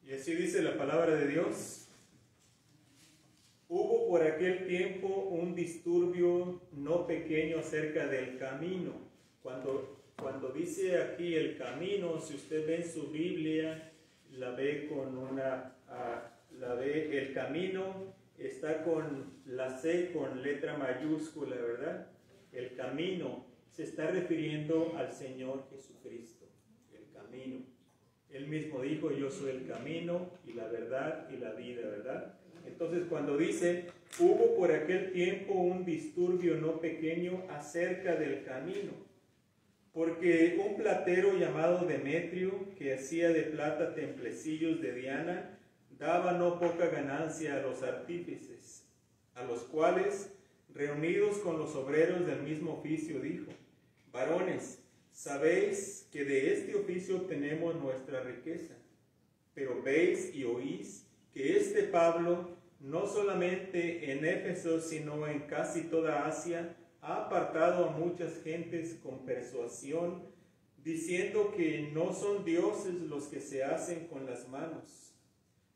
Y así dice la palabra de Dios. Hubo por aquel tiempo un disturbio no pequeño acerca del camino. Cuando dice aquí el camino, si usted ve en su Biblia, la ve el camino está con la C con letra mayúscula, ¿verdad? El camino se está refiriendo al Señor Jesucristo, el camino. Él mismo dijo, yo soy el camino y la verdad y la vida, ¿verdad? Entonces cuando dice, hubo por aquel tiempo un disturbio no pequeño acerca del camino, porque un platero llamado Demetrio, que hacía de plata templecillos de Diana, daba no poca ganancia a los artífices, a los cuales, reunidos con los obreros del mismo oficio, dijo, varones, sabéis que de este oficio obtenemos nuestra riqueza, pero veis y oís que este Pablo, no solamente en Éfeso, sino en casi toda Asia, ha apartado a muchas gentes con persuasión, diciendo que no son dioses los que se hacen con las manos.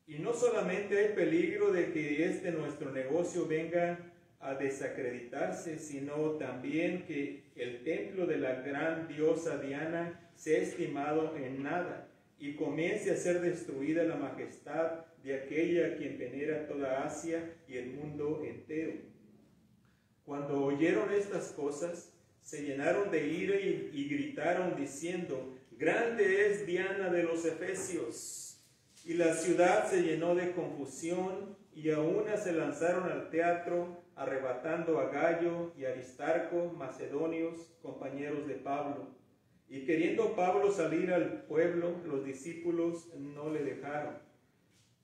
Y no solamente hay peligro de que nuestro negocio venga a desacreditarse, sino también que el templo de la gran diosa Diana sea estimado en nada y comience a ser destruida la majestad de aquella a quien venera toda Asia y el mundo entero. Cuando oyeron estas cosas, se llenaron de ira y gritaron diciendo, grande es Diana de los Efesios. Y la ciudad se llenó de confusión y a una se lanzaron al teatro, arrebatando a Gallo y Aristarco, macedonios, compañeros de Pablo. Y queriendo Pablo salir al pueblo, los discípulos no le dejaron.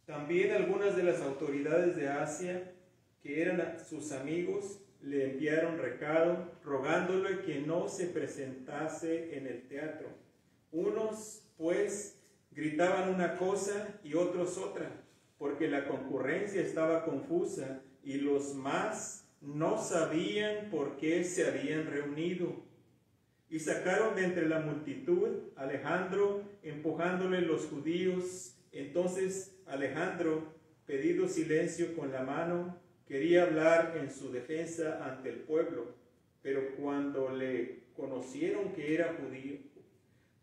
También algunas de las autoridades de Asia, que eran sus amigos, le enviaron recado, rogándole que no se presentase en el teatro. Unos, pues, gritaban una cosa y otros otra, porque la concurrencia estaba confusa y los más no sabían por qué se habían reunido. Y sacaron de entre la multitud a Alejandro, empujándole los judíos. Entonces Alejandro, pedido silencio con la mano, quería hablar en su defensa ante el pueblo, pero cuando le conocieron que era judío,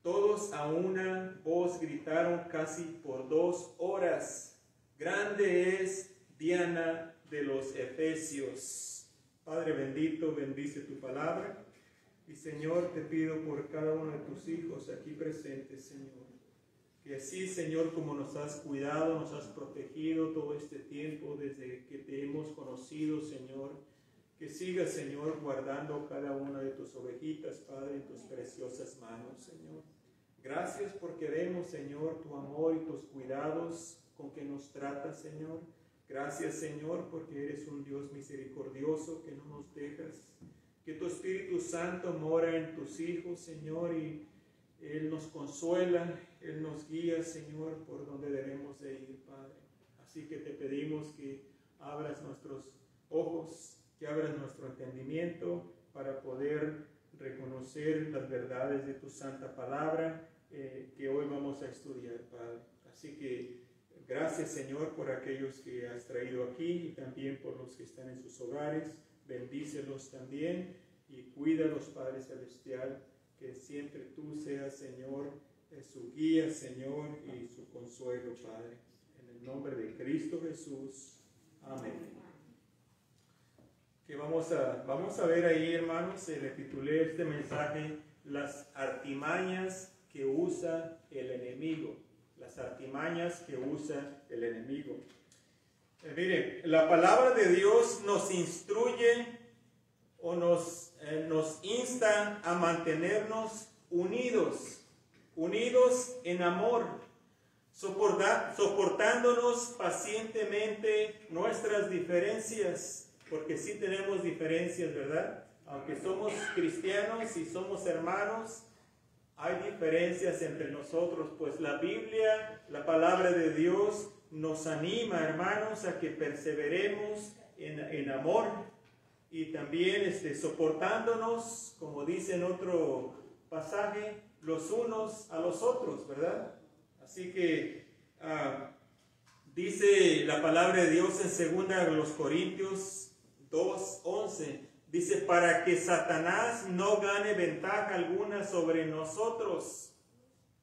todos a una voz gritaron casi por 2 horas, grande es Diana de los Efesios. Padre bendito, bendice tu palabra. Y Señor, te pido por cada uno de tus hijos aquí presentes, Señor, que así, Señor, como nos has cuidado, nos has protegido todo este tiempo desde que te hemos conocido, Señor, que sigas, Señor, guardando cada una de tus ovejitas, Padre, en tus preciosas manos, Señor. Gracias porque vemos, Señor, tu amor y tus cuidados con que nos tratas, Señor. Gracias, Señor, porque eres un Dios misericordioso que no nos dejas. Que tu Espíritu Santo mora en tus hijos, Señor, y Él nos consuela, Él nos guía, Señor, por donde debemos de ir, Padre. Así que te pedimos que abras nuestros ojos, que abras nuestro entendimiento para poder reconocer las verdades de tu santa palabra que hoy vamos a estudiar, Padre. Así que gracias, Señor, por aquellos que has traído aquí y también por los que están en sus hogares. Bendícelos también y cuídalos, Padre Celestial, que siempre tú seas, Señor, su guía, Señor, y su consuelo, Padre. En el nombre de Cristo Jesús. Amén. Que vamos a ver ahí, hermanos, le titulé este mensaje, las artimañas que usa el enemigo. Las artimañas que usa el enemigo. Miren, la palabra de Dios nos instruye o nos insta a mantenernos unidos en amor, soportándonos pacientemente nuestras diferencias, porque sí tenemos diferencias, ¿verdad? Aunque somos cristianos y somos hermanos, hay diferencias entre nosotros, pues la Biblia, la palabra de Dios, nos anima, hermanos, a que perseveremos en amor y también soportándonos, como dice en otro pasaje, los unos a los otros, ¿verdad? Así que Dice la palabra de Dios en 2 Corintios 2:11. Dice, para que Satanás no gane ventaja alguna sobre nosotros,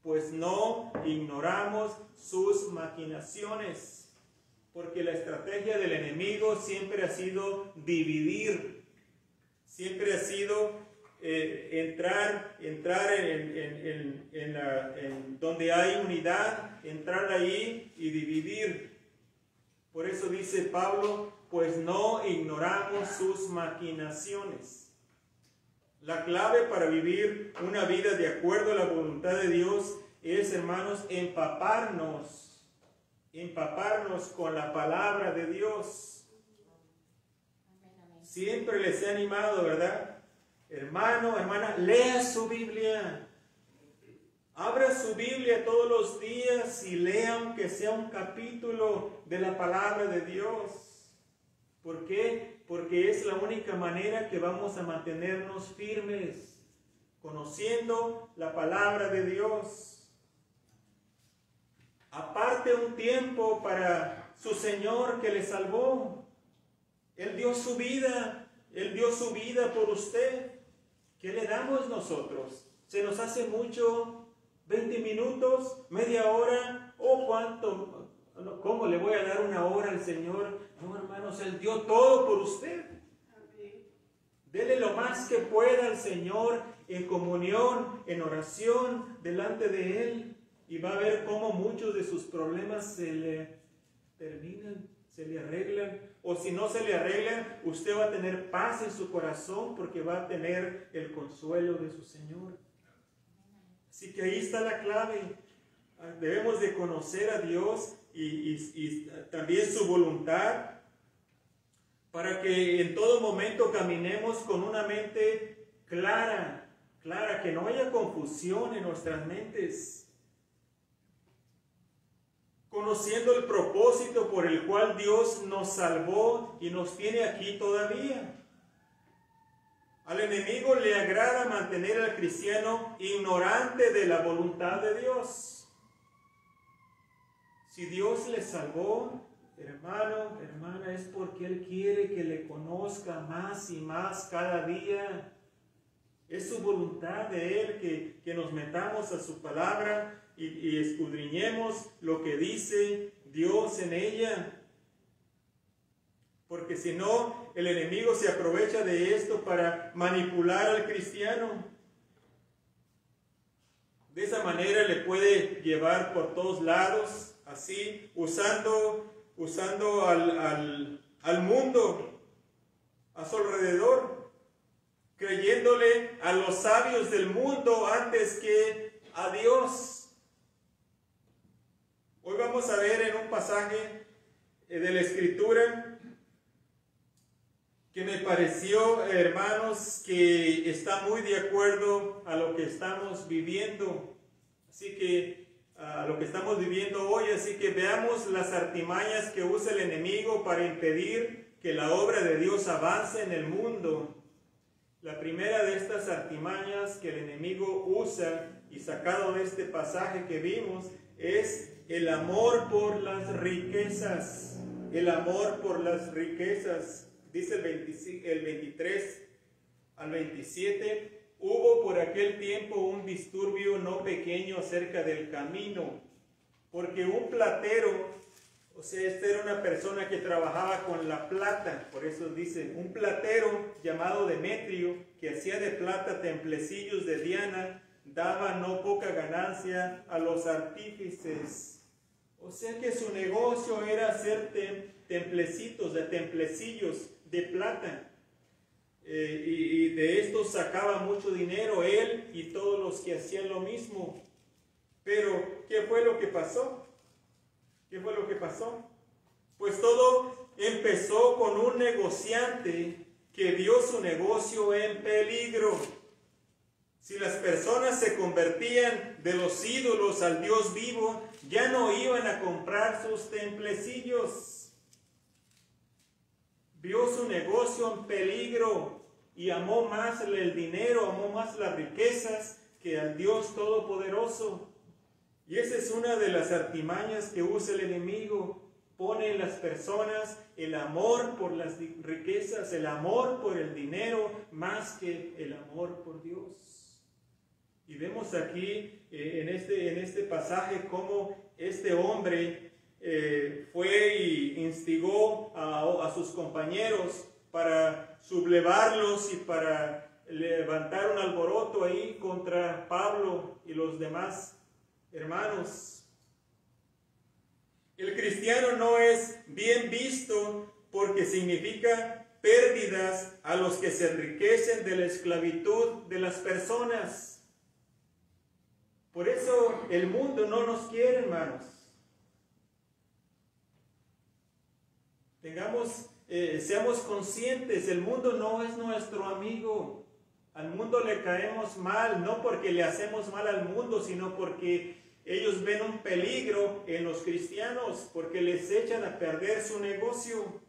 pues no ignoramos sus maquinaciones. Porque la estrategia del enemigo siempre ha sido dividir, siempre ha sido entrar en donde hay unidad, entrar ahí y dividir. Por eso dice Pablo, pues no ignoramos sus maquinaciones. La clave para vivir una vida de acuerdo a la voluntad de Dios es, hermanos, empaparnos con la palabra de Dios. Siempre les he animado, ¿verdad? Hermano, hermana, lea su Biblia. Abra su Biblia todos los días y lea aunque sea un capítulo de la palabra de Dios. ¿Por qué? Porque es la única manera que vamos a mantenernos firmes, conociendo la palabra de Dios. Aparte un tiempo para su Señor que le salvó. Él dio su vida por usted. ¿Qué le damos nosotros? ¿Se nos hace mucho? ¿20 minutos? ¿Media hora? ¿O cuánto? ¿Cómo le voy a dar una hora al Señor? No, hermanos, Él dio todo por usted. Dele lo más que pueda al Señor en comunión, en oración, delante de Él. Y va a ver cómo muchos de sus problemas se le terminan, se le arreglan. O si no se le arreglan, usted va a tener paz en su corazón porque va a tener el consuelo de su Señor. Así que ahí está la clave. Debemos de conocer a Dios y también su voluntad para que en todo momento caminemos con una mente clara, que no haya confusión en nuestras mentes. Conociendo el propósito por el cual Dios nos salvó y nos tiene aquí todavía. Al enemigo le agrada mantener al cristiano ignorante de la voluntad de Dios. Si Dios le salvó, hermano, hermana, es porque Él quiere que le conozca más y más cada día. Es su voluntad de Él que nos metamos a su palabra y escudriñemos lo que dice Dios en ella. Porque si no, el enemigo se aprovecha de esto para manipular al cristiano. De esa manera le puede llevar por todos lados, así, usando al mundo a su alrededor, creyéndole a los sabios del mundo antes que a Dios. Hoy vamos a ver en un pasaje de la Escritura que me pareció, hermanos, que está muy de acuerdo a lo que estamos viviendo. Así que, a lo que estamos viviendo hoy, así que veamos las artimañas que usa el enemigo para impedir que la obra de Dios avance en el mundo. La primera de estas artimañas que el enemigo usa, y sacado de este pasaje que vimos, es el amor por las riquezas. El amor por las riquezas. Dice el 23 al 27, hubo por aquel tiempo un disturbio no pequeño acerca del camino, porque un platero, o sea, esta era una persona que trabajaba con la plata, por eso dice, un platero llamado Demetrio, que hacía de plata templecillos de Diana, daba no poca ganancia a los artífices. O sea que su negocio era hacer templecillos de plata. Y de estos sacaba mucho dinero él y todos los que hacían lo mismo. Pero, ¿qué fue lo que pasó? ¿Qué fue lo que pasó? Pues todo empezó con un negociante que vio su negocio en peligro. Si las personas se convertían de los ídolos al Dios vivo, ya no iban a comprar sus templecillos. Vio su negocio en peligro y amó más el dinero, amó más las riquezas que al Dios Todopoderoso. Y esa es una de las artimañas que usa el enemigo, pone en las personas el amor por las riquezas, el amor por el dinero, más que el amor por Dios. Y vemos aquí en este pasaje cómo este hombre fue y instigó a sus compañeros para sublevarlos y para levantar un alboroto ahí contra Pablo y los demás hermanos. El cristiano no es bien visto porque significa pérdidas a los que se enriquecen de la esclavitud de las personas. Por eso el mundo no nos quiere, hermanos. Seamos conscientes, el mundo no es nuestro amigo. Al mundo le caemos mal, no porque le hacemos mal al mundo, sino porque ellos ven un peligro en los cristianos, porque les echan a perder su negocio.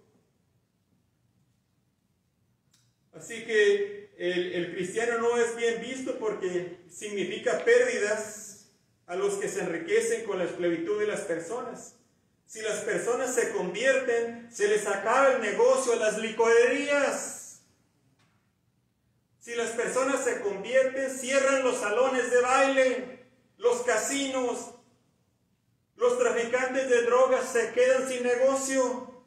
Así que el cristiano no es bien visto porque significa pérdidas a los que se enriquecen con la esclavitud de las personas. Si las personas se convierten, se les acaba el negocio a las licorerías. Si las personas se convierten, cierran los salones de baile, los casinos, los traficantes de drogas se quedan sin negocio.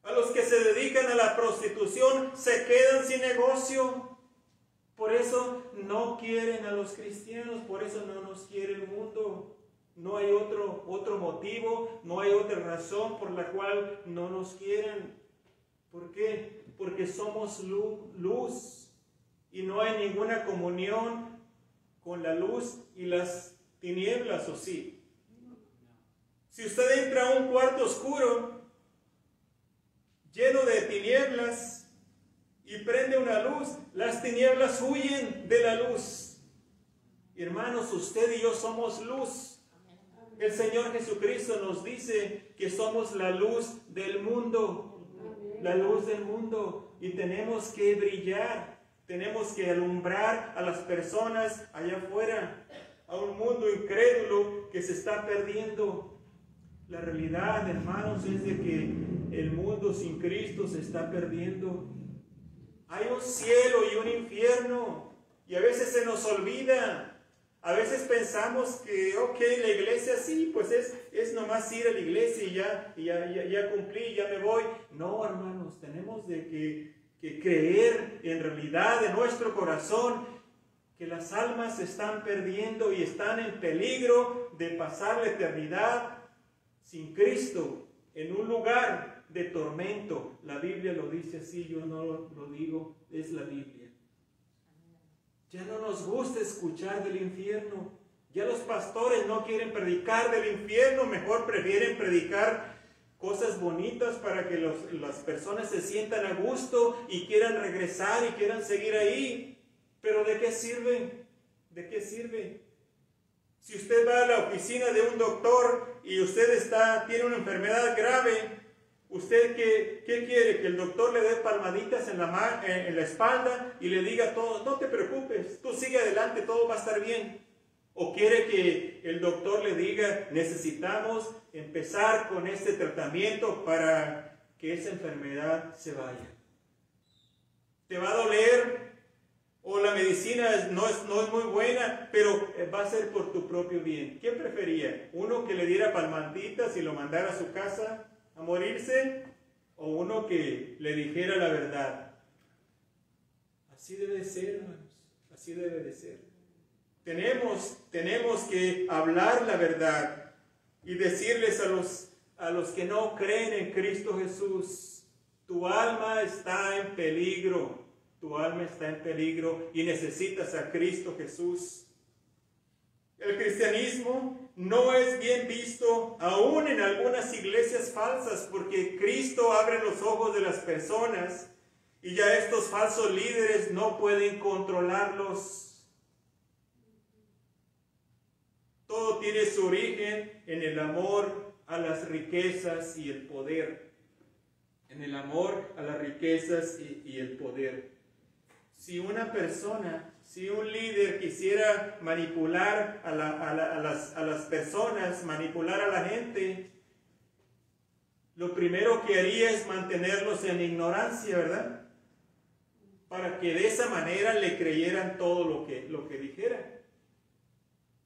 A los que se dedican a la prostitución se quedan sin negocio. Por eso no quieren a los cristianos, por eso no nos quiere el mundo. No hay otro motivo, no hay otra razón por la cual no nos quieren. ¿Por qué? Porque somos luz y no hay ninguna comunión con la luz y las tinieblas, ¿o sí? Si usted entra a un cuarto oscuro lleno de tinieblas y prende una luz, las tinieblas huyen de la luz. Hermanos, usted y yo somos luz. El Señor Jesucristo nos dice que somos la luz del mundo, la luz del mundo, y tenemos que brillar, tenemos que alumbrar a las personas allá afuera, a un mundo incrédulo que se está perdiendo. La realidad, hermanos, es de que el mundo sin Cristo se está perdiendo. Hay un cielo y un infierno, y a veces se nos olvida. A veces pensamos que, la iglesia sí, pues es nomás ir a la iglesia y ya cumplí, ya me voy. No, hermanos, tenemos que creer en realidad en nuestro corazón que las almas se están perdiendo y están en peligro de pasar la eternidad sin Cristo, en un lugar de tormento. La Biblia lo dice así, yo no lo digo, es la Biblia. Ya no nos gusta escuchar del infierno. Ya los pastores no quieren predicar del infierno, mejor prefieren predicar cosas bonitas para que las personas se sientan a gusto y quieran regresar y quieran seguir ahí. Pero ¿de qué sirve? ¿De qué sirve? Si usted va a la oficina de un doctor y usted tiene una enfermedad grave, ¿usted qué quiere? ¿Que el doctor le dé palmaditas en la espalda y le diga todo, no te preocupes, tú sigue adelante, todo va a estar bien? ¿O quiere que el doctor le diga, necesitamos empezar con este tratamiento para que esa enfermedad se vaya? ¿Te va a doler? ¿O la medicina no es muy buena, pero va a ser por tu propio bien? ¿Quién prefería? ¿Uno que le diera palmaditas y lo mandara a su casa a morirse, o uno que le dijera la verdad? Así debe ser, hermanos, así debe de ser. Tenemos que hablar la verdad y decirles a los que no creen en Cristo Jesús, tu alma está en peligro, tu alma está en peligro y necesitas a Cristo Jesús. El cristianismo no es bien visto aún en algunas iglesias falsas porque Cristo abre los ojos de las personas y ya estos falsos líderes no pueden controlarlos. Todo tiene su origen en el amor a las riquezas y el poder. En el amor a las riquezas y el poder. Si una persona, si un líder quisiera manipular a las personas, manipular a la gente, lo primero que haría es mantenerlos en ignorancia, ¿verdad? Para que de esa manera le creyeran todo lo que dijera.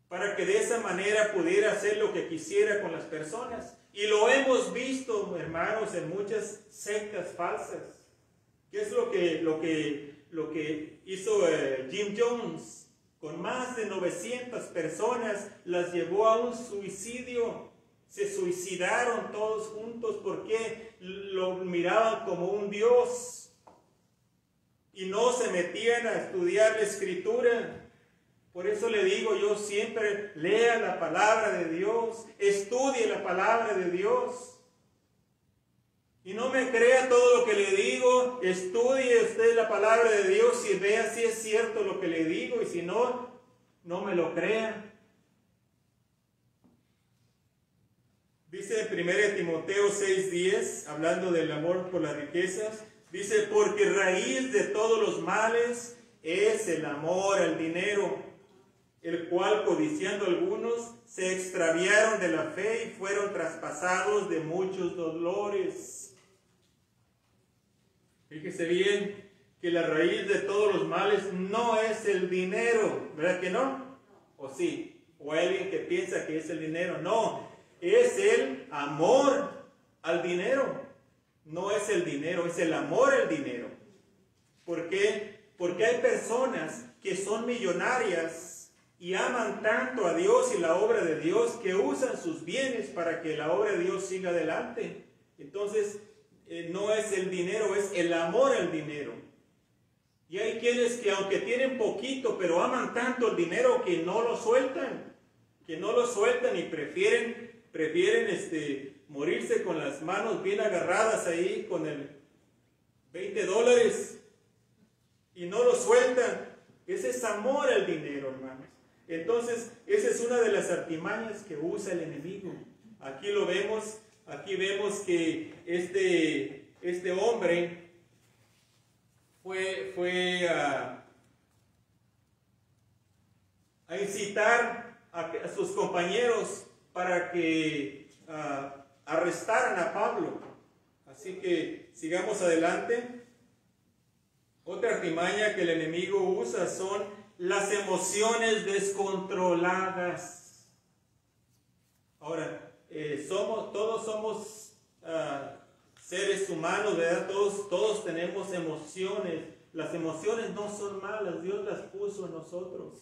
Para que de esa manera pudiera hacer lo que quisiera con las personas. Y lo hemos visto, hermanos, en muchas sectas falsas. ¿Qué es lo que hizo Jim Jones? Con más de 900 personas las llevó a un suicidio. Se suicidaron todos juntos porque lo miraban como un dios. Y no se metían a estudiar la Escritura. Por eso le digo yo siempre, lea la palabra de Dios, estudie la palabra de Dios. Y no me crea todo lo que le digo, estudie usted la palabra de Dios y vea si es cierto lo que le digo, y si no, no me lo crea. Dice en 1 Timoteo 6:10, hablando del amor por las riquezas, dice, porque raíz de todos los males es el amor al dinero, el cual, codiciando algunos, se extraviaron de la fe y fueron traspasados de muchos dolores. Fíjese bien que la raíz de todos los males no es el dinero, ¿verdad que no? ¿O sí? ¿O hay alguien que piensa que es el dinero? No, es el amor al dinero. No es el dinero, es el amor al dinero. ¿Por qué? Porque hay personas que son millonarias y aman tanto a Dios y la obra de Dios que usan sus bienes para que la obra de Dios siga adelante. Entonces, no es el dinero, es el amor al dinero. Y hay quienes que aunque tienen poquito, pero aman tanto el dinero que no lo sueltan. Y prefieren morirse con las manos bien agarradas ahí con el $20 y no lo sueltan. Ese es amor al dinero, hermanos. Entonces, esa es una de las artimañas que usa el enemigo. Aquí lo vemos, aquí vemos que este hombre fue a incitar a sus compañeros para que arrestaran a Pablo. Así que sigamos adelante. Otra artimaña que el enemigo usa son las emociones descontroladas. Ahora, todos somos seres humanos, ¿verdad? Todos tenemos emociones. Las emociones no son malas, Dios las puso en nosotros.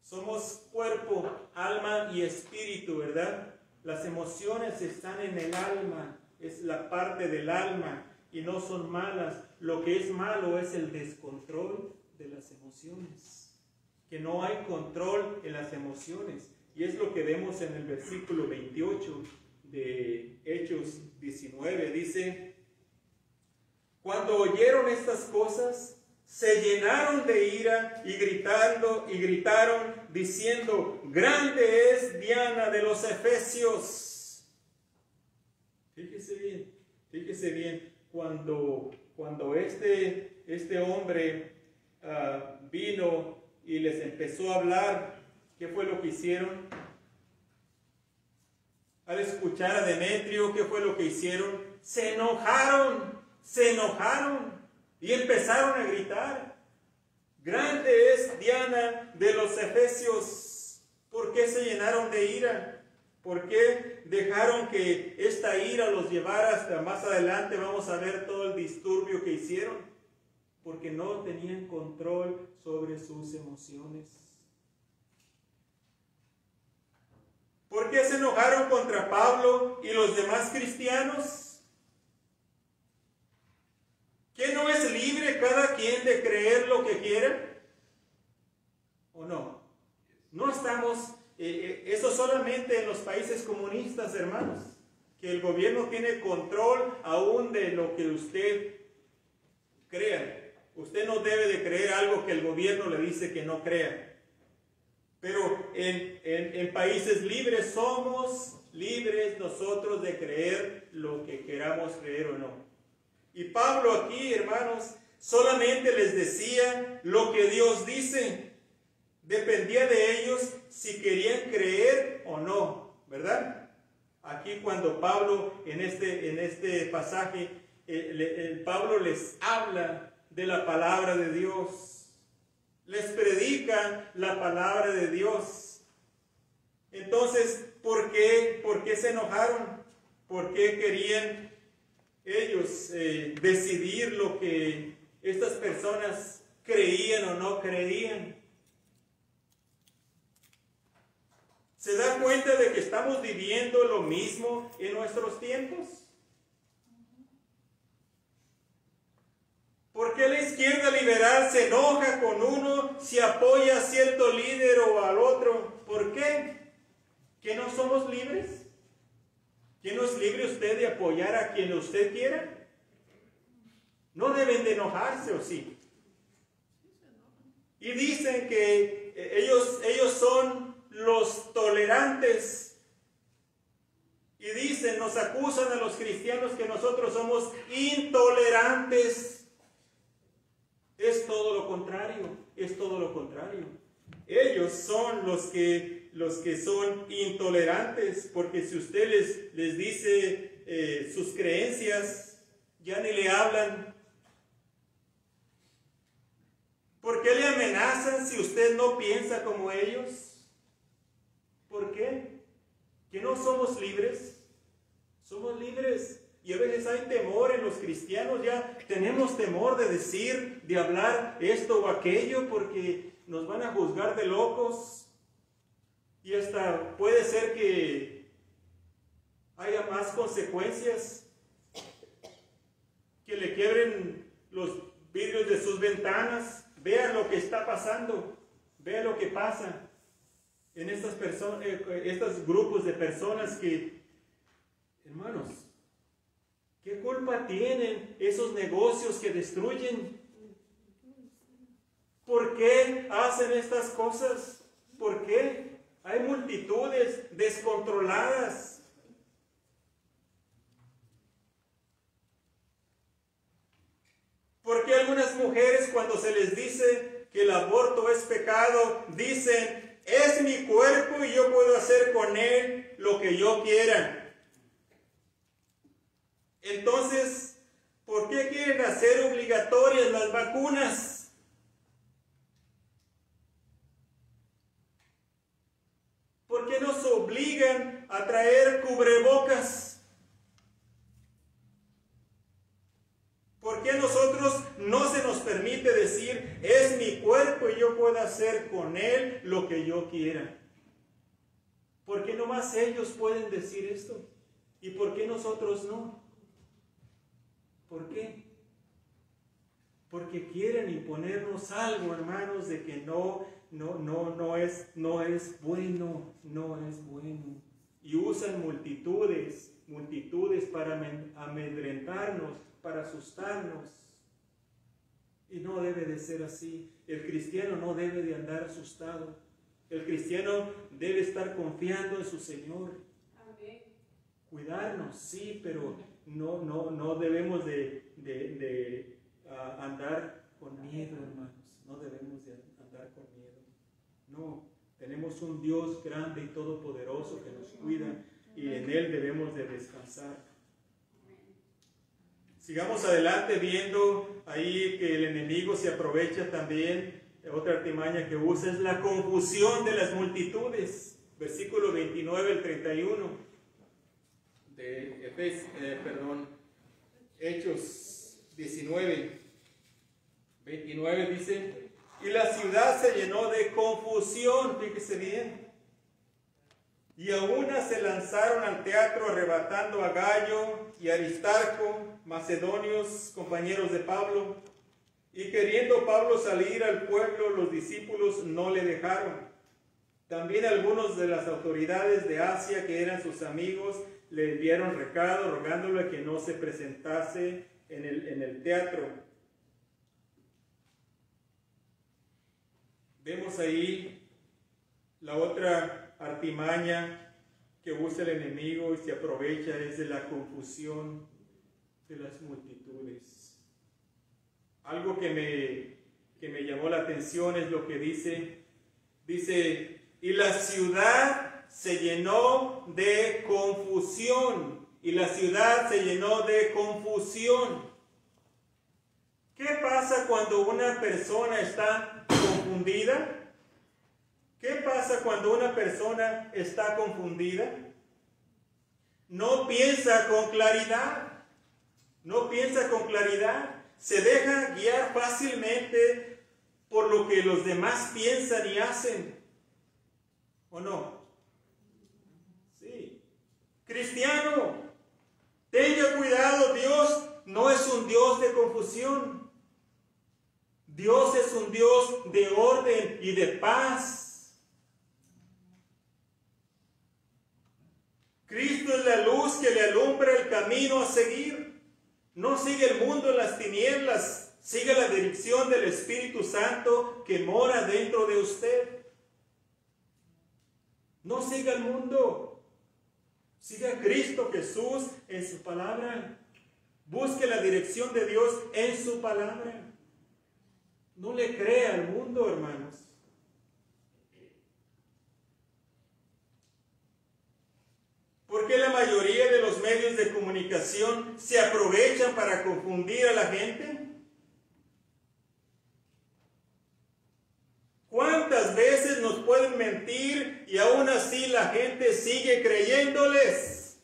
Somos cuerpo, alma y espíritu, ¿verdad? Las emociones están en el alma, es la parte del alma y no son malas. Lo que es malo es el descontrol de las emociones, que no hay control en las emociones. Y es lo que vemos en el versículo 28 de Hechos 19. Dice, cuando oyeron estas cosas, se llenaron de ira y gritaron diciendo, grande es Diana de los Efesios. Fíjese bien, cuando este hombre vino y les empezó a hablar, ¿qué fue lo que hicieron? Al escuchar a Demetrio, ¿qué fue lo que hicieron? Se enojaron y empezaron a gritar, grande es Diana de los Efesios. ¿Por qué se llenaron de ira? ¿Por qué dejaron que esta ira los llevara hasta más adelante? Vamos a ver todo el disturbio que hicieron. Porque no tenían control sobre sus emociones. ¿Por qué se enojaron contra Pablo y los demás cristianos? ¿Que no es libre cada quien de creer lo que quiera? ¿O no? No estamos, eso solamente en los países comunistas, hermanos, que el gobierno tiene control aún de lo que usted crea. Usted no debe de creer algo que el gobierno le dice que no crea. Pero en países libres somos libres nosotros de creer lo que queramos creer o no. Y Pablo aquí, hermanos, solamente les decía lo que Dios dice. Dependía de ellos si querían creer o no, ¿verdad? Aquí cuando Pablo, en este pasaje, Pablo les habla de la palabra de Dios, les predica la palabra de Dios. Entonces, ¿por qué se enojaron? ¿Por qué querían ellos decidir lo que estas personas creían o no creían? ¿Se da cuenta de que estamos viviendo lo mismo en nuestros tiempos? ¿Por qué la izquierda liberal se enoja con uno si apoya a cierto líder o al otro? ¿Por qué? ¿Que no somos libres? ¿Que no es libre usted de apoyar a quien usted quiera? No deben de enojarse, ¿o sí? Y dicen que ellos son los tolerantes. Y dicen, nos acusan a los cristianos que nosotros somos intolerantes. Es todo lo contrario, es todo lo contrario. Ellos son los que son intolerantes, porque si usted les dice sus creencias, ya ni le hablan. ¿Por qué le amenazan si usted no piensa como ellos? ¿Por qué? ¿Que no somos libres? Somos libres. Y a veces hay temor en los cristianos, ya tenemos temor de decir, de hablar esto o aquello, porque nos van a juzgar de locos. Y hasta puede ser que haya más consecuencias, que le quiebren los vidrios de sus ventanas. Vean lo que está pasando, vean lo que pasa en estas personas, estos grupos de personas que, hermanos, ¿qué culpa tienen esos negocios que destruyen? ¿Por qué hacen estas cosas? ¿Por qué? Hay multitudes descontroladas. ¿Por qué algunas mujeres, cuando se les dice que el aborto es pecado, dicen, es mi cuerpo y yo puedo hacer con él lo que yo quiera? Entonces, ¿por qué quieren hacer obligatorias las vacunas? ¿Por qué nos obligan a traer cubrebocas? ¿Por qué a nosotros no se nos permite decir, es mi cuerpo y yo puedo hacer con él lo que yo quiera? ¿Por qué nomás ellos pueden decir esto? ¿Y por qué nosotros no? ¿Por qué? Porque quieren imponernos algo, hermanos, de que no es bueno, no es bueno. Y usan multitudes para amedrentarnos, para asustarnos. Y no debe de ser así. El cristiano no debe de andar asustado. El cristiano debe estar confiando en su Señor. Amén. Cuidarnos, sí, pero no debemos de andar con miedo, hermanos. No debemos de andar con miedo. No, tenemos un Dios grande y todopoderoso que nos cuida y en Él debemos de descansar. Sigamos adelante viendo ahí que el enemigo se aprovecha también. Otra artimaña que usa es la confusión de las multitudes. Versículo 29 al 31 de Hechos 19. 29 dice, y la ciudad se llenó de confusión, fíjese bien. Y a una se lanzaron al teatro arrebatando a Gallo y Aristarco, macedonios, compañeros de Pablo. Y queriendo Pablo salir al pueblo, los discípulos no le dejaron. También algunos de las autoridades de Asia, que eran sus amigos, le enviaron recado rogándole que no se presentase en el teatro. Vemos ahí la otra artimaña que usa el enemigo y se aprovecha es de la confusión de las multitudes. Algo que me llamó la atención es lo que dice, y la ciudad se llenó de confusión y la ciudad se llenó de confusión. ¿Qué pasa cuando una persona está confundida? ¿Qué pasa cuando una persona está confundida? No piensa con claridad. No piensa con claridad. Se deja guiar fácilmente por lo que los demás piensan y hacen. ¿O no? Sí. Cristiano, tenga cuidado, Dios no es un Dios de confusión. Dios es un Dios de orden y de paz. Cristo es la luz que le alumbra el camino a seguir. No sigue el mundo en las tinieblas, sigue la dirección del Espíritu Santo que mora dentro de usted. No siga el mundo, siga a Cristo Jesús en su palabra. Busque la dirección de Dios en su palabra. No le crea al mundo, hermanos. ¿Por qué la mayoría de los medios de comunicación se aprovechan para confundir a la gente? ¿Cuántas veces nos pueden mentir y aún así la gente sigue creyéndoles?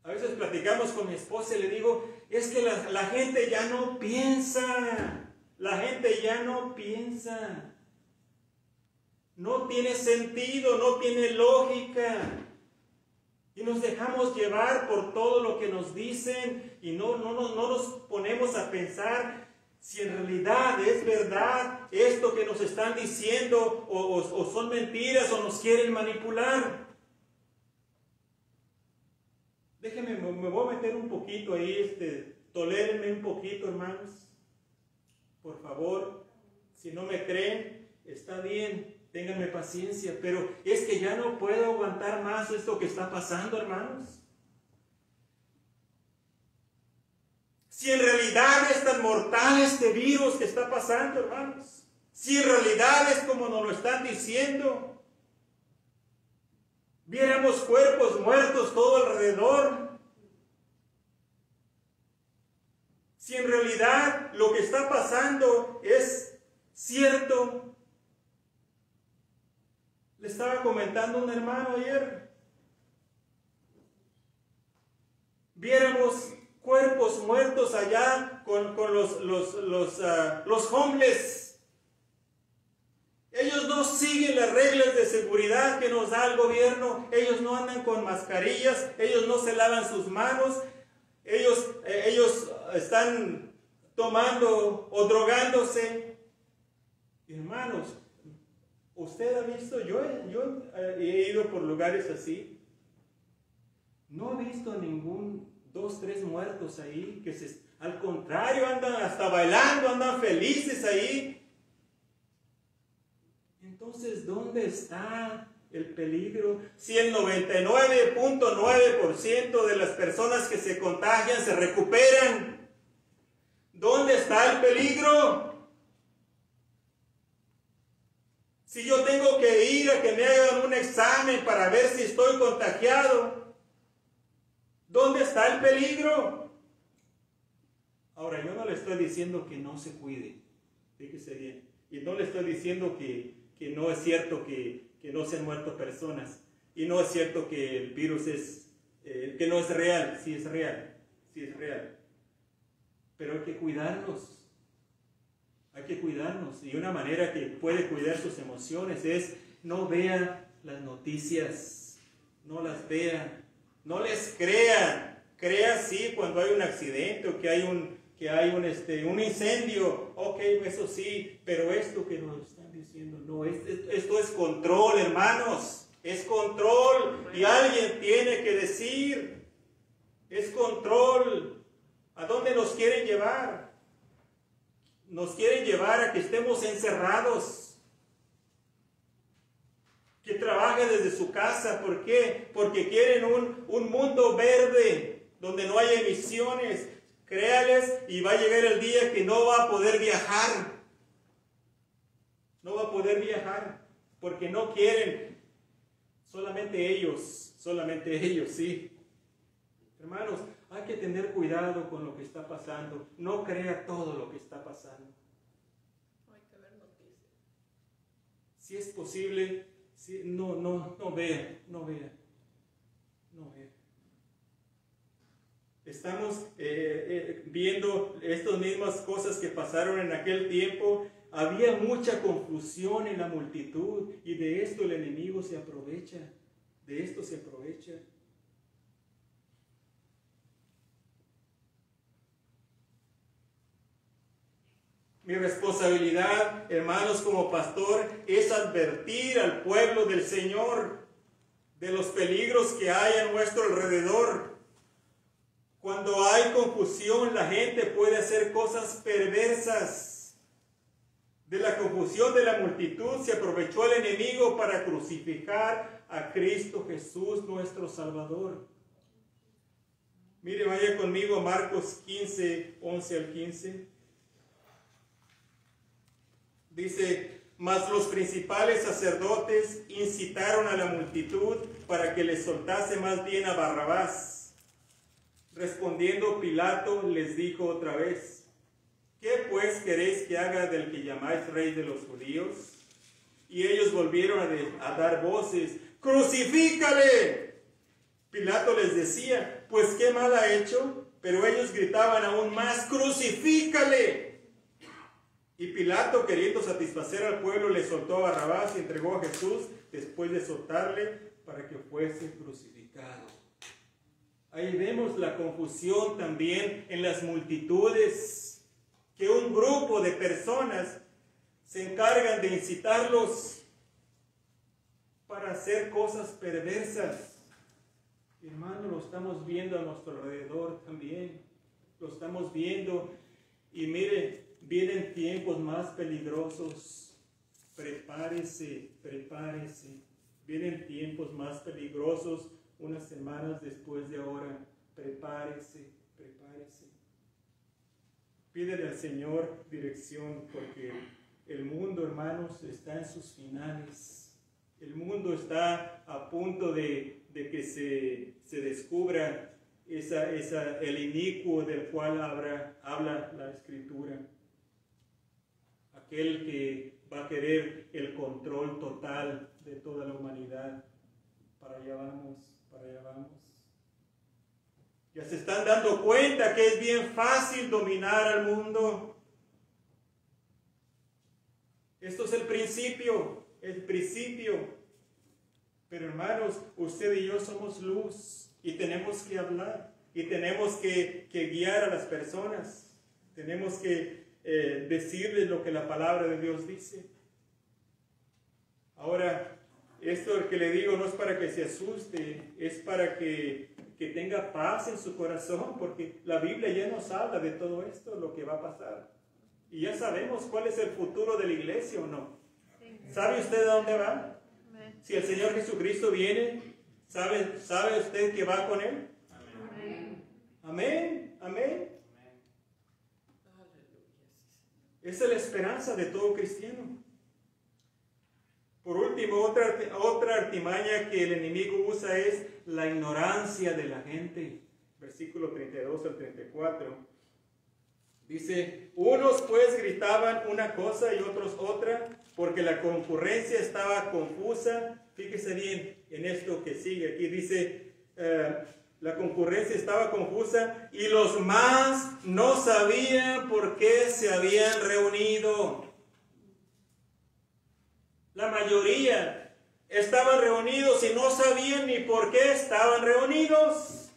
A veces platicamos con mi esposa y le digo, es que la gente ya no piensa. La gente ya no piensa. No tiene sentido, no tiene lógica. Y nos dejamos llevar por todo lo que nos dicen y no nos ponemos a pensar si en realidad es verdad esto que nos están diciendo o son mentiras o nos quieren manipular. Déjenme, me voy a meter un poquito ahí, tolérenme un poquito, hermanos. Por favor, si no me creen, está bien. Ténganme paciencia, pero es que ya no puedo aguantar más esto que está pasando, hermanos. Si en realidad es tan mortal este virus que está pasando, hermanos. Si en realidad es como nos lo están diciendo. Viéramos cuerpos muertos todo alrededor. Si en realidad lo que está pasando es cierto. Le estaba comentando a un hermano ayer. Viéramos cuerpos muertos allá con los homeless. Ellos no siguen las reglas de seguridad que nos da el gobierno. Ellos no andan con mascarillas. Ellos no se lavan sus manos. Ellos están tomando o drogándose. Hermanos, usted ha visto, yo he ido por lugares así, no he visto 2, 3 muertos ahí, al contrario, andan hasta bailando, andan felices ahí. Entonces, ¿dónde está el peligro? Si el 99.9% de las personas que se contagian se recuperan, ¿dónde está el peligro? Si yo tengo que ir a que me hagan un examen para ver si estoy contagiado, ¿dónde está el peligro? Ahora, yo no le estoy diciendo que no se cuide, fíjese bien, y no le estoy diciendo que no es cierto que no se han muerto personas, y no es cierto que el virus que no es real, sí es real, pero hay que cuidarnos. Hay que cuidarnos, y una manera que puede cuidar sus emociones es no vea las noticias, no las vea, no les crea. Crea sí cuando hay un accidente o que hay un incendio, ok, eso sí, pero esto que nos están diciendo, no, esto es control, hermanos, es control, y alguien tiene que decir, es control. ¿A dónde nos quieren llevar? Nos quieren llevar a que estemos encerrados, que trabaje desde su casa. ¿Por qué? Porque quieren un mundo verde, donde no haya emisiones. Créales y va a llegar el día que no va a poder viajar. no va a poder viajar, porque no quieren. Solamente ellos, sí. Hermanos, hay que tener cuidado con lo que está pasando. No crea todo lo que está pasando. Hay que ver noticias. Si es posible, no vea. Estamos viendo estas mismas cosas que pasaron en aquel tiempo. Había mucha confusión en la multitud y de esto el enemigo se aprovecha. De esto se aprovecha. Mi responsabilidad, hermanos, como pastor, es advertir al pueblo del Señor de los peligros que hay a nuestro alrededor. Cuando hay confusión, la gente puede hacer cosas perversas. De la confusión de la multitud se aprovechó el enemigo para crucificar a Cristo Jesús, nuestro Salvador. Mire, vaya conmigo a Marcos 15, 11 al 15. Dice, mas los principales sacerdotes incitaron a la multitud para que les soltase más bien a Barrabás. Respondiendo Pilato les dijo otra vez, ¿qué pues queréis que haga del que llamáis rey de los judíos? Y ellos volvieron a dar voces, ¡crucifícale! Pilato les decía, pues qué mal ha hecho, pero ellos gritaban aún más, ¡crucifícale! Y Pilato, queriendo satisfacer al pueblo, le soltó a Barrabás y entregó a Jesús después de soltarle para que fuese crucificado. Ahí vemos la confusión también en las multitudes, que un grupo de personas se encargan de incitarlos para hacer cosas perversas. Hermano, lo estamos viendo a nuestro alrededor también. Lo estamos viendo y mire, vienen tiempos más peligrosos. Prepárese. Vienen tiempos más peligrosos unas semanas después de ahora. Prepárese. Pídele al Señor dirección porque el mundo, hermanos, está en sus finales. El mundo está a punto de que se descubra el inicuo del cual habla la Escritura. Aquel que va a querer el control total de toda la humanidad. Para allá vamos. Ya se están dando cuenta que es bien fácil dominar al mundo. Esto es el principio. Pero hermanos, usted y yo somos luz y tenemos que hablar y tenemos que guiar a las personas. Tenemos que decirles lo que la palabra de Dios dice. Ahora, esto que le digo no es para que se asuste, es para que tenga paz en su corazón, porque la Biblia ya nos habla de todo esto, lo que va a pasar. Y ya sabemos cuál es el futuro de la iglesia o no. ¿Sabe usted a dónde va? Si el Señor Jesucristo viene, ¿sabe usted que va con Él? Amén. Esa es la esperanza de todo cristiano. Por último, otra artimaña que el enemigo usa es la ignorancia de la gente. Versículo 32 al 34. Dice, unos pues gritaban una cosa y otros otra, porque la concurrencia estaba confusa. Fíjese bien en esto que sigue aquí. Dice, la concurrencia estaba confusa y los más no sabían por qué se habían reunido. La mayoría estaban reunidos y no sabían ni por qué estaban reunidos.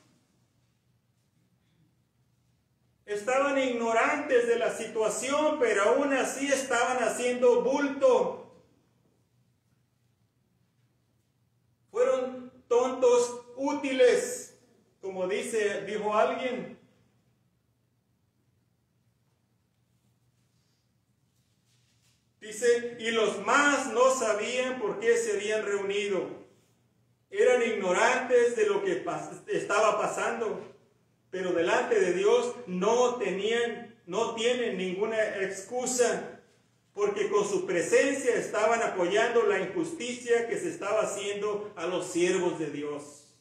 Estaban ignorantes de la situación, pero aún así estaban haciendo bulto. Fueron tontos útiles, como dijo alguien. Dice, y los más no sabían por qué se habían reunido. Eran ignorantes de lo que estaba pasando, pero delante de Dios no tienen ninguna excusa, porque con su presencia estaban apoyando la injusticia que se estaba haciendo a los siervos de Dios.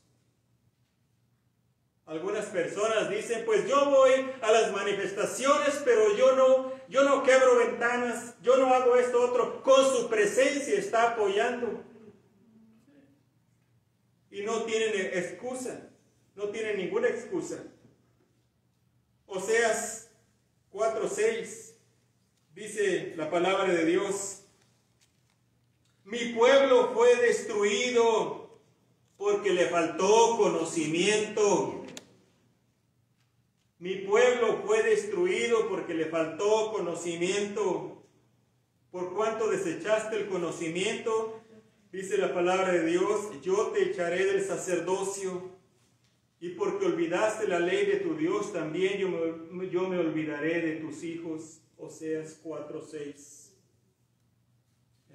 Algunas personas dicen, pues yo voy a las manifestaciones, pero yo no quebro ventanas, yo no hago esto otro. Con su presencia está apoyando. Y no tienen excusa, no tienen ninguna excusa. Oseas 4:6 dice la palabra de Dios: mi pueblo fue destruido porque le faltó conocimiento. Mi pueblo fue destruido porque le faltó conocimiento. Por cuanto desechaste el conocimiento, dice la palabra de Dios, yo te echaré del sacerdocio. Y porque olvidaste la ley de tu Dios, también yo me olvidaré de tus hijos. Oseas 4:6.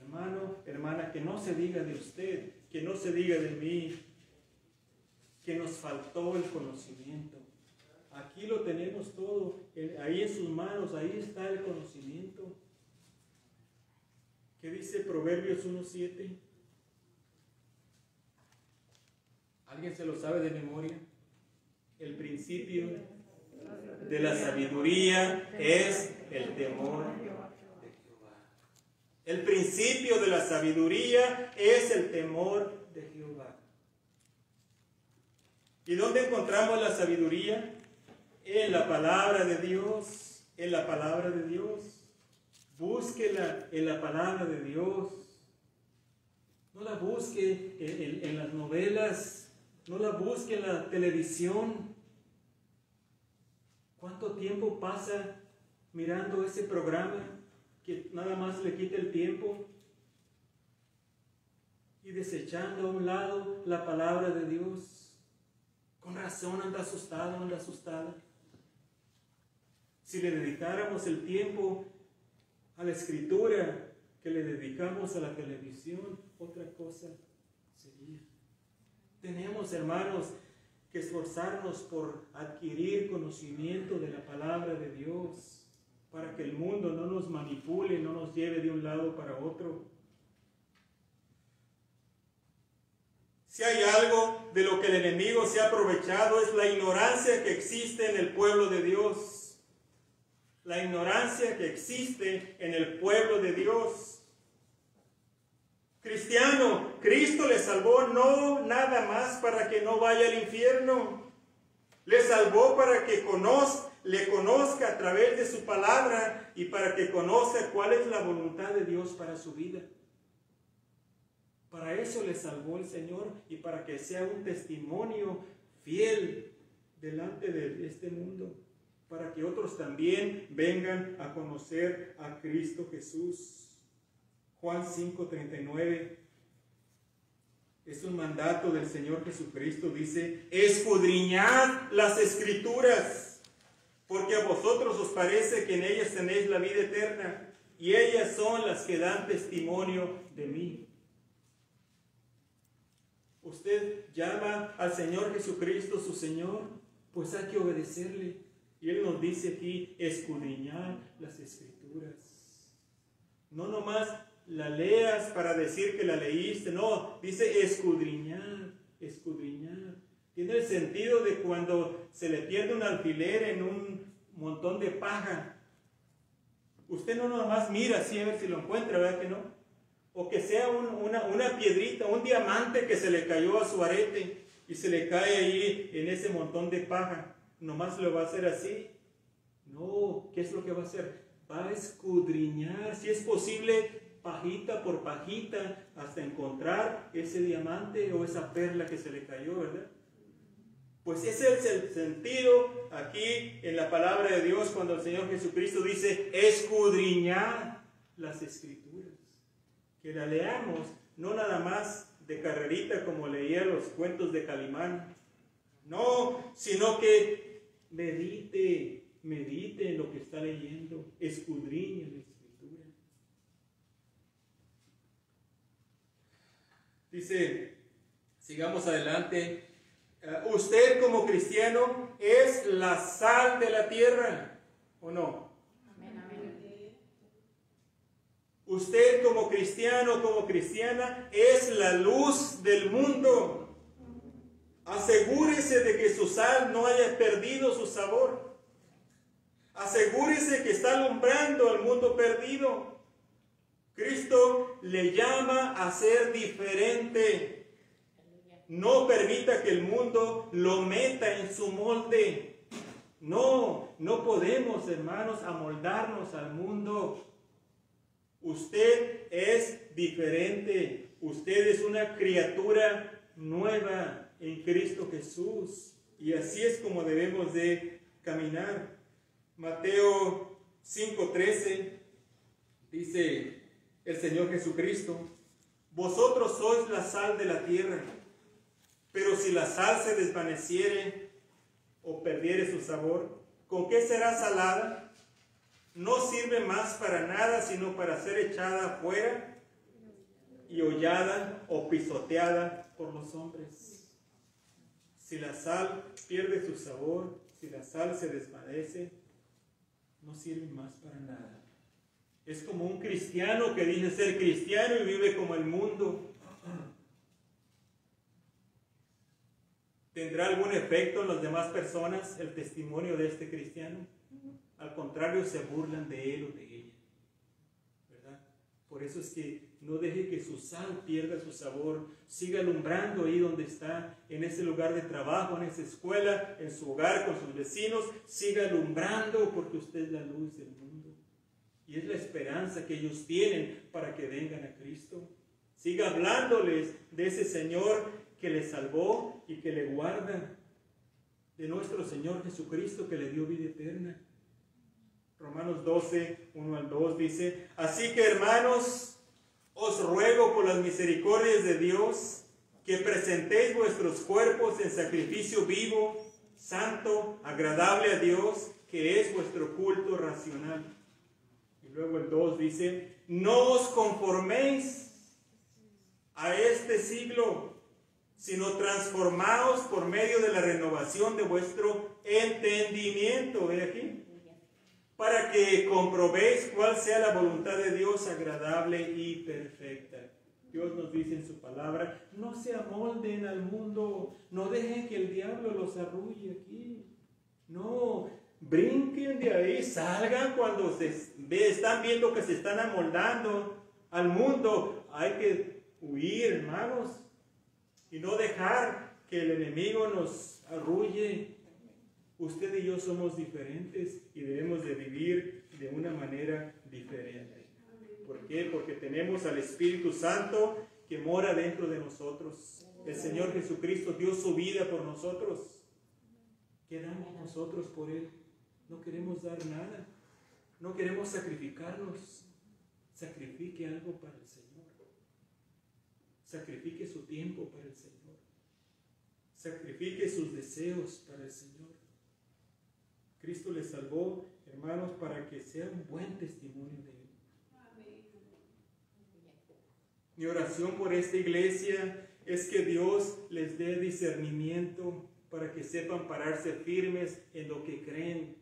Hermano, hermana, que no se diga de usted, que no se diga de mí, que nos faltó el conocimiento. Aquí lo tenemos todo, ahí en sus manos, ahí está el conocimiento. ¿Qué dice Proverbios 1:7? ¿Alguien se lo sabe de memoria? El principio de la sabiduría es el temor de Jehová. El principio de la sabiduría es el temor de Jehová. ¿Y dónde encontramos la sabiduría? En la palabra de Dios, en la palabra de Dios. Búsquela en la palabra de Dios. No la busque en las novelas, no la busque en la televisión. ¿Cuánto tiempo pasa mirando ese programa que nada más le quita el tiempo? Y desechando a un lado la palabra de Dios. Con razón anda asustado, anda asustada. Si le dedicáramos el tiempo a la escritura que le dedicamos a la televisión, otra cosa sería. Tenemos, hermanos, que esforzarnos por adquirir conocimiento de la palabra de Dios, para que el mundo no nos manipule, no nos lleve de un lado para otro. Si hay algo de lo que el enemigo se ha aprovechado, es la ignorancia que existe en el pueblo de Dios. La ignorancia que existe en el pueblo de Dios. Cristiano, Cristo le salvó no nada más para que no vaya al infierno. Le salvó para que le conozca a través de su palabra y para que conozca cuál es la voluntad de Dios para su vida. Para eso le salvó el Señor y para que sea un testimonio fiel delante de este mundo, para que otros también vengan a conocer a Cristo Jesús. Juan 5:39 es un mandato del Señor Jesucristo, dice: escudriñad las Escrituras, porque a vosotros os parece que en ellas tenéis la vida eterna, y ellas son las que dan testimonio de mí. Usted llama al Señor Jesucristo su Señor, pues hay que obedecerle. Y Él nos dice aquí, escudriñar las Escrituras. No nomás la leas para decir que la leíste, no, dice escudriñar, escudriñar. Tiene el sentido de cuando se le pierde un alfiler en un montón de paja. Usted no nomás mira así a ver si lo encuentra, ¿verdad que no? O que sea una piedrita, un diamante que se le cayó a su arete y se le cae ahí en ese montón de paja. Nomás lo va a hacer así. No, ¿qué es lo que va a hacer? Va a escudriñar, si es posible, pajita por pajita, hasta encontrar ese diamante o esa perla que se le cayó, ¿verdad? Pues ese es el sentido aquí en la palabra de Dios cuando el Señor Jesucristo dice escudriñar las Escrituras. Que la leamos, no nada más de carrerita como leía los cuentos de Calimán. No, sino que medite en lo que está leyendo, escudriñe la Escritura. Dice, sigamos adelante, usted como cristiano es la sal de la tierra, ¿o no? Amén, amén. Usted como cristiano, como cristiana, es la luz del mundo. Asegúrese de que su sal no haya perdido su sabor. Asegúrese que está alumbrando al mundo perdido. Cristo le llama a ser diferente. No permita que el mundo lo meta en su molde. No podemos, hermanos, amoldarnos al mundo. Usted es diferente. Usted es una criatura nueva en Cristo Jesús. Y así es como debemos de caminar. Mateo 5:13 dice el Señor Jesucristo: vosotros sois la sal de la tierra, pero si la sal se desvaneciere o perdiere su sabor, ¿con qué será salada? No sirve más para nada, sino para ser echada afuera y hollada o pisoteada por los hombres. Si la sal pierde su sabor, si la sal se desvanece, no sirve más para nada. Es como un cristiano que dice ser cristiano y vive como el mundo. ¿Tendrá algún efecto en las demás personas el testimonio de este cristiano? Al contrario, se burlan de él o de ella, ¿verdad? Por eso es que no deje que su sal pierda su sabor. Siga alumbrando ahí donde está, en ese lugar de trabajo, en esa escuela, en su hogar, con sus vecinos. Siga alumbrando, porque usted es la luz del mundo. Y es la esperanza que ellos tienen para que vengan a Cristo. Siga hablándoles de ese Señor que les salvó y que le guarda, de nuestro Señor Jesucristo que le dio vida eterna. Romanos 12, 1 al 2 dice: así que, hermanos, os ruego por las misericordias de Dios que presentéis vuestros cuerpos en sacrificio vivo, santo, agradable a Dios, que es vuestro culto racional. Y luego el 2 dice: no os conforméis a este siglo, sino transformaos por medio de la renovación de vuestro entendimiento. ¿Ve aquí? Para que comprobéis cuál sea la voluntad de Dios agradable y perfecta. Dios nos dice en su palabra: no se amolden al mundo, no dejen que el diablo los arrulle aquí. No, brinquen de ahí, salgan cuando están viendo que se están amoldando al mundo. Hay que huir, hermanos, y no dejar que el enemigo nos arrulle. Usted y yo somos diferentes y debemos de vivir de una manera diferente. ¿Por qué? Porque tenemos al Espíritu Santo que mora dentro de nosotros. El Señor Jesucristo dio su vida por nosotros. ¿Qué damos nosotros por Él? No queremos dar nada. No queremos sacrificarnos. Sacrifique algo para el Señor. Sacrifique su tiempo para el Señor. Sacrifique sus deseos para el Señor. Cristo les salvó, hermanos, para que sea un buen testimonio de Él. Mi oración por esta iglesia es que Dios les dé discernimiento para que sepan pararse firmes en lo que creen.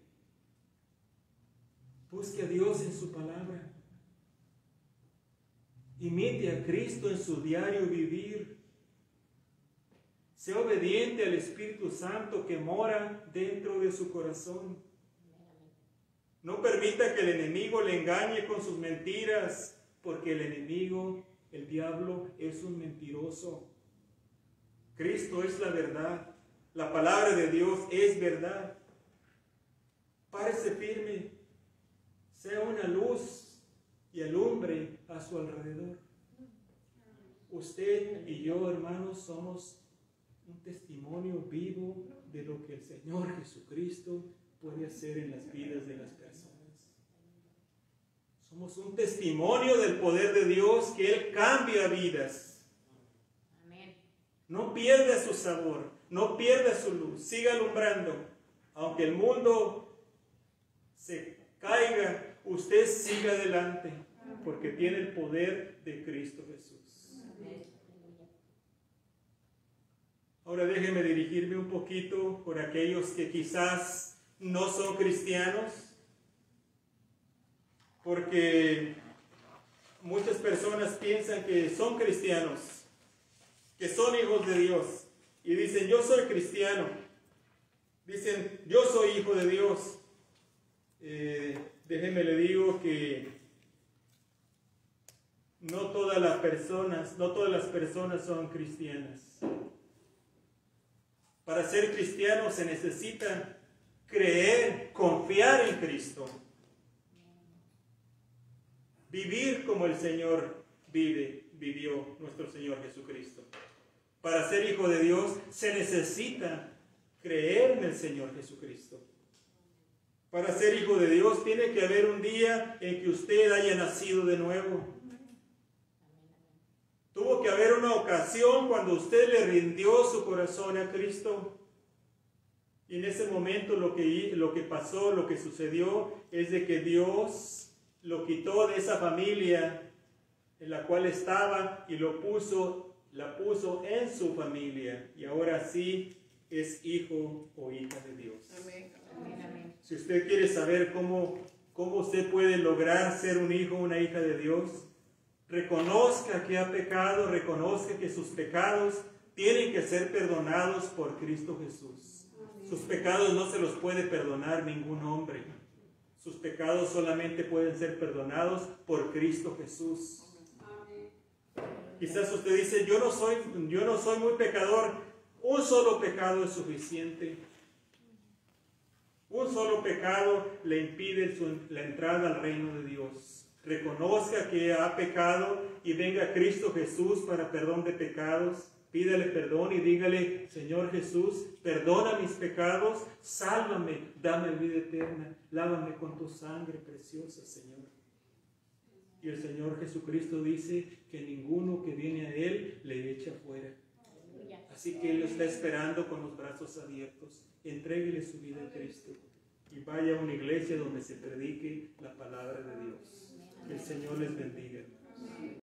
Busque a Dios en su palabra. Imite a Cristo en su diario vivir. Sea obediente al Espíritu Santo que mora dentro de su corazón. No permita que el enemigo le engañe con sus mentiras, porque el enemigo, el diablo, es un mentiroso. Cristo es la verdad. La palabra de Dios es verdad. Párese firme. Sea una luz y alumbre a su alrededor. Usted y yo, hermanos, somos un testimonio vivo de lo que el Señor Jesucristo puede hacer en las vidas de las personas. Somos un testimonio del poder de Dios, que Él cambia vidas. Amén. No pierda su sabor, no pierda su luz, siga alumbrando. Aunque el mundo se caiga, usted siga adelante, porque tiene el poder de Cristo Jesús. Ahora déjeme dirigirme un poquito por aquellos que quizás no son cristianos, porque muchas personas piensan que son cristianos, que son hijos de Dios, y dicen, yo soy cristiano, dicen, yo soy hijo de Dios. Déjeme le digo que no todas las personas son cristianas. Para ser cristiano se necesita creer, confiar en Cristo, vivir como el Señor vivió nuestro Señor Jesucristo. Para ser hijo de Dios se necesita creer en el Señor Jesucristo. Para ser hijo de Dios tiene que haber un día en que usted haya nacido de nuevo. Tuvo que haber una ocasión cuando usted le rindió su corazón a Cristo. Y en ese momento lo que pasó, lo que sucedió, es de que Dios lo quitó de esa familia en la cual estaba y la puso en su familia. Y ahora sí es hijo o hija de Dios. Amén. Amén. Si usted quiere saber cómo usted puede lograr ser un hijo o una hija de Dios, reconozca que ha pecado, reconozca que sus pecados tienen que ser perdonados por Cristo Jesús. Sus pecados no se los puede perdonar ningún hombre. Sus pecados solamente pueden ser perdonados por Cristo Jesús. Quizás usted dice, yo no soy muy pecador. Un solo pecado es suficiente. Un solo pecado le impide la entrada al reino de Dios. Reconozca que ha pecado y venga a Cristo Jesús para perdón de pecados. Pídale perdón y dígale, Señor Jesús, perdona mis pecados, sálvame, dame vida eterna, lávame con tu sangre preciosa, Señor. Y el Señor Jesucristo dice que ninguno que viene a Él le echa fuera. Así que Él lo está esperando con los brazos abiertos. Entréguele su vida a Cristo y vaya a una iglesia donde se predique la palabra de Dios. Que el Señor les bendiga, hermanos.